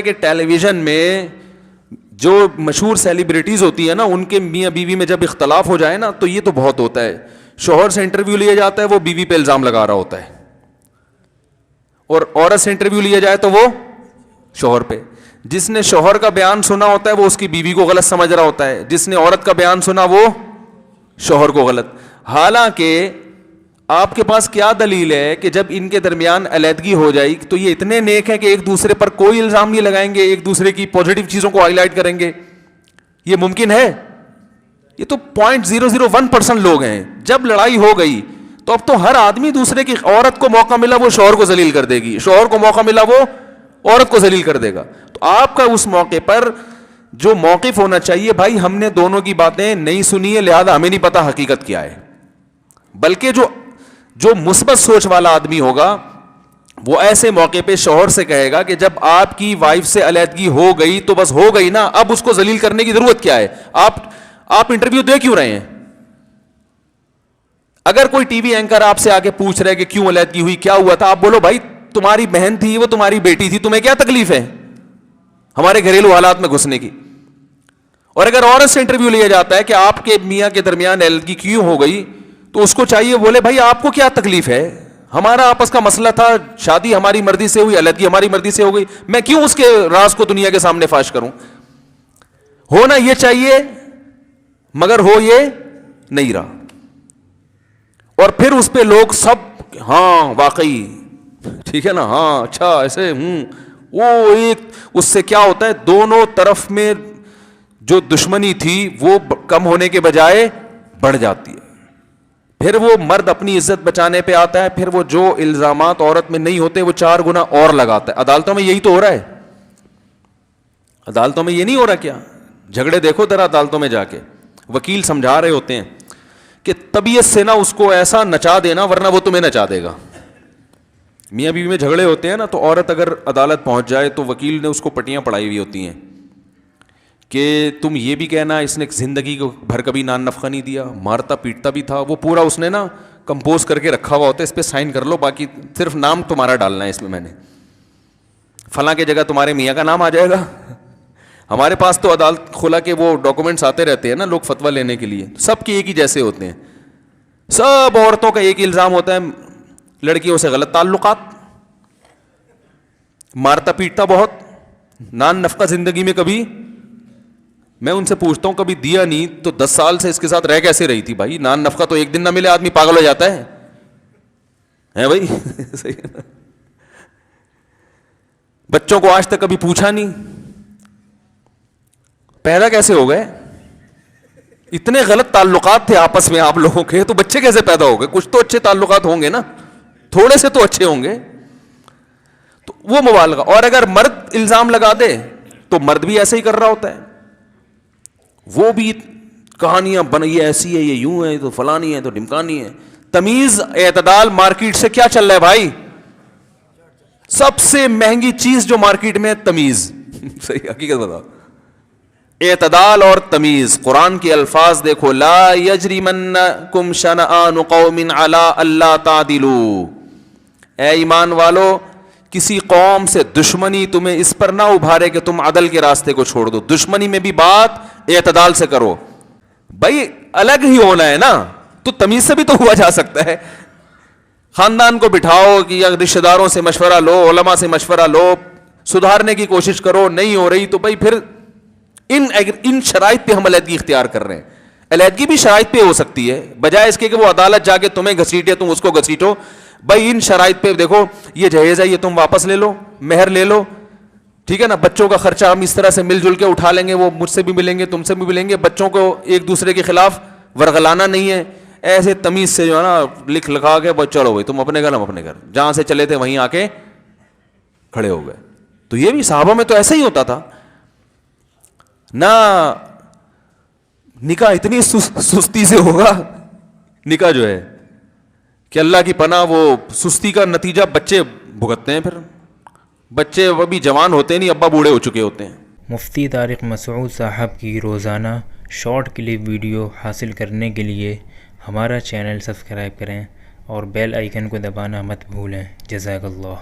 کہ ٹیلی ویژن میں جو مشہور سیلیبریٹیز ہوتی ہیں نا, ان کے میاں بیوی میں جب اختلاف ہو جائے نا تو یہ تو بہت ہوتا ہے. شوہر سے انٹرویو لیا جاتا ہے, وہ بیوی پہ الزام لگا رہا ہوتا ہے, اور عورت سے انٹرویو لیا جائے تو وہ شوہر پہ. جس نے شوہر کا بیان سنا ہوتا ہے وہ اس کی بیوی کو غلط سمجھ رہا ہوتا ہے, جس نے عورت کا بیان سنا وہ شوہر کو غلط. حالانکہ آپ کے پاس کیا دلیل ہے کہ جب ان کے درمیان علیحدگی ہو جائے تو یہ اتنے نیک ہیں کہ ایک دوسرے پر کوئی الزام نہیں لگائیں گے, ایک دوسرے کی پازیٹیو چیزوں کو ہائی لائٹ کریں گے؟ یہ ممکن ہے؟ یہ تو 0.001% لوگ ہیں. جب لڑائی ہو گئی تو اب تو ہر آدمی دوسرے کی, عورت کو موقع ملا وہ شوہر کو ذلیل کر دے گی, شوہر کو موقع ملا وہ عورت کو ذلیل کر دے گا. تو آپ کا اس موقع پر جو موقف ہونا چاہیے, بھائی ہم نے دونوں کی باتیں نہیں سنی ہے لہذا ہمیں نہیں پتا حقیقت کیا ہے. بلکہ جو مثبت سوچ والا آدمی ہوگا وہ ایسے موقع پہ شوہر سے کہے گا کہ جب آپ کی وائف سے علیحدگی ہو گئی تو بس ہو گئی نا, اب اس کو ذلیل کرنے کی ضرورت کیا ہے؟ آپ انٹرویو دے کیوں رہے ہیں؟ اگر کوئی ٹی وی اینکر آپ سے آگے پوچھ رہے کہ کیوں علیحدگی ہوئی, کیا ہوا تھا, آپ بولو بھائی تمہاری بہن تھی, وہ تمہاری بیٹی تھی, تمہیں کیا تکلیف ہے ہمارے گھریلو حالات میں گھسنے کی؟ اور اگر عورت سے انٹرویو لیا جاتا ہے کہ آپ کے میاں کے درمیان علیحدگی کیوں ہو گئی, تو اس کو چاہیے بولے بھائی آپ کو کیا تکلیف ہے, ہمارا آپس کا مسئلہ تھا, شادی ہماری مرضی سے ہوئی, علیحدگی ہماری مرضی سے ہو گئی, میں کیوں اس کے راز کو دنیا کے سامنے فاش کروں؟ ہونا یہ چاہیے مگر ہو یہ نہیں رہا. اور پھر اس پہ لوگ سب ہاں واقعی ٹھیک ہے نا, ہاں اچھا ایسے وہ ایک اس سے کیا ہوتا ہے, دونوں طرف میں جو دشمنی تھی وہ کم ہونے کے بجائے بڑھ جاتی ہے. پھر وہ مرد اپنی عزت بچانے پہ آتا ہے, پھر وہ جو الزامات عورت میں نہیں ہوتے وہ 4 گنا اور لگاتا ہے. عدالتوں میں یہی تو ہو رہا ہے, عدالتوں میں یہ نہیں ہو رہا کیا؟ جھگڑے دیکھو ذرا عدالتوں میں جا کے, وکیل سمجھا رہے ہوتے ہیں کہ طبیعت سے نا اس کو ایسا نچا دینا ورنہ وہ تمہیں نچا دے گا. میاں بیوی میں جھگڑے ہوتے ہیں نا, تو عورت اگر عدالت پہنچ جائے تو وکیل نے اس کو پٹیاں پڑھائی ہوئی ہوتی ہیں کہ تم یہ بھی کہنا اس نے زندگی کو بھر کبھی نان نفقہ نہیں دیا, مارتا پیٹتا بھی تھا, وہ پورا اس نے نا کمپوز کر کے رکھا ہوا ہوتا ہے, اس پہ سائن کر لو, باقی صرف نام تمہارا ڈالنا ہے اس میں نے فلاں کی جگہ تمہارے میاں کا نام آ جائے گا. ہمارے پاس تو عدالت کھلا کے وہ ڈاکومنٹس آتے رہتے ہیں نا لوگ فتویٰ لینے کے لیے, سب کے ایک ہی جیسے ہوتے ہیں. سب عورتوں کا ایک الزام ہوتا ہے, لڑکیوں سے غلط تعلقات, مارتا پیٹتا بہت, نان نفقہ زندگی میں کبھی, میں ان سے پوچھتا ہوں کبھی دیا نہیں تو 10 سال سے اس کے ساتھ رہ کیسے رہی تھی بھائی؟ نان نفقہ تو ایک دن نہ ملے آدمی پاگل ہو جاتا ہے بھائی صحیح ہے. بچوں کو آج تک کبھی پوچھا نہیں پیدا کیسے ہو گئے؟ اتنے غلط تعلقات تھے آپس میں آپ لوگوں کے, تو بچے کیسے پیدا ہو گئے؟ کچھ تو اچھے تعلقات ہوں گے نا, تھوڑے سے تو اچھے ہوں گے. تو وہ مبالغہ. اور اگر مرد الزام لگا دے تو مرد بھی ایسے ہی کر رہا ہوتا ہے, وہ بھی کہانیاں بنائی ایسی ہے, یہ یوں ہے تو فلانی ہے تو ڈمکانی ہے. تمیز اعتدال مارکیٹ سے کیا چل رہا ہے بھائی؟ سب سے مہنگی چیز جو مارکیٹ میں تمیز صحیح حقیقت بتاؤ, اعتدال اور تمیز. قرآن کے الفاظ دیکھو, لا یجرمنکم شنآن قوم علی الا تعدلوا, اے ایمان والو کسی قوم سے دشمنی تمہیں اس پر نہ ابھارے کہ تم عدل کے راستے کو چھوڑ دو. دشمنی میں بھی بات اعتدال سے کرو. بھائی الگ ہی ہونا ہے نا, تو تمیز سے بھی تو ہوا جا سکتا ہے. خاندان کو بٹھاؤ کہ یا رشتہ داروں سے مشورہ لو, علماء سے مشورہ لو, سدھارنے کی کوشش کرو, نہیں ہو رہی تو بھائی پھر ان شرائط پہ ہم علیحدگی اختیار کر رہے ہیں. علیحدگی بھی شرائط پہ ہو سکتی ہے, بجائے اس کے کہ وہ عدالت جا کے تمہیں گھسیٹے تم اس کو گھسیٹو. بھائی ان شرائط پہ دیکھو, یہ جہیز ہے یہ تم واپس لے لو, مہر لے لو, ٹھیک ہے نا, بچوں کا خرچہ ہم اس طرح سے مل جل کے اٹھا لیں گے, وہ مجھ سے بھی ملیں گے تم سے بھی ملیں گے, بچوں کو ایک دوسرے کے خلاف ورغلانا نہیں ہے. ایسے تمیز سے جو ہے نا لکھ لکھا کے بس چلو بھائی تم اپنے گھر ہم اپنے گھر, جہاں سے چلے تھے وہیں آ کے کھڑے ہو گئے. تو یہ بھی صحابہ میں تو ایسا ہی ہوتا تھا نہ. نکاح اتنی سستی سے ہوگا نکاح جو ہے کہ اللہ کی پناہ, وہ سستی کا نتیجہ بچے بھگتتے ہیں. پھر بچے ابھی جوان ہوتے نہیں, ابا بوڑھے ہو چکے ہوتے ہیں. مفتی طارق مسعود صاحب کی روزانہ شارٹ کلپ ویڈیو حاصل کرنے کے لیے ہمارا چینل سبسکرائب کریں اور بیل آئیکن کو دبانا مت بھولیں. جزاک اللہ.